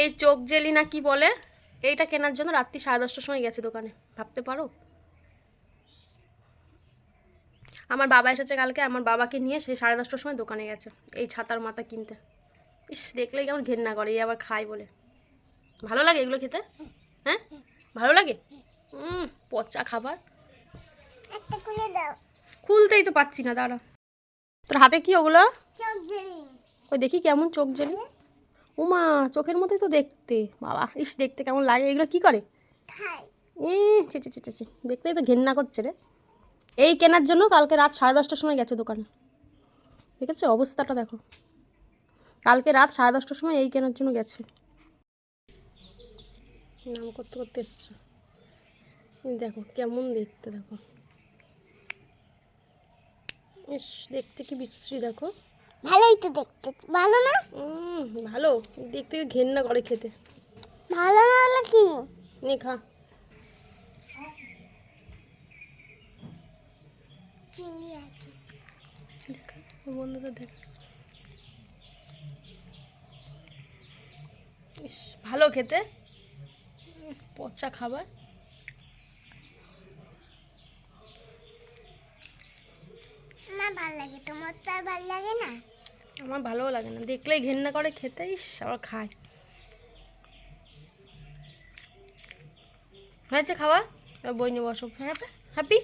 এই চোখ জেলি না কি বলে, এইটা কেনার জন্য রাত্রি 10:30টার সময় গেছে দোকানে, ভাবতে পারো। আমার বাবা এসেছে কালকে, আমার বাবাকে নিয়ে সে 10:30টার সময় দোকানে গেছে এই ছাতার মাথা কিনতে। ইস, দেখলেই কেমন ঘেন্না করে, এই আবার খায় বলে। ভালো লাগে এগুলো খেতে? হ্যাঁ, ভালো লাগে। পচা খাবার। খুলতেই তো পাচ্ছি না, দাঁড়া। তোর হাতে কি ওগুলো? ওই দেখি কেমন চোখ জেলি। উমা, চোখের মতোই তো দেখতে। বাবা, ইস দেখতে কেমন লাগে। এগুলো কি করে? ছি ছি ছি ছি ছি, দেখতেই তো ঘেন্না করছে রে। এই কেনার জন্য কালকে রাত 10:30টার সময় গেছে দোকানে। ঠিক আছে, অবস্থাটা দেখো। কালকে রাত 10:30টার সময় এই কেনার জন্য গেছে। নাম করতে করতে এসছে। দেখো কেমন দেখতে, দেখো। ইস, দেখতে কি বিশ্রী দেখো। ভালোই তো দেখতে, ভালো না? ভালো, দেখতে ঘেন্না করে খেতে। ভালো না হলে কি? নে খা। চিনি আছে। বন্ধুদের দেখ। ইস, ভালো খেতে। পচা খাবার। আমার ভালো লাগে, তোমার তো আর ভালো লাগে না। আমার ভালোও লাগে না, দেখলেই ঘেন্না করে খেতে। ইস, আবার খায়। হয়েছে খাওয়া? বই নিয়ে বসো। হ্যাঁ, হ্যাপি।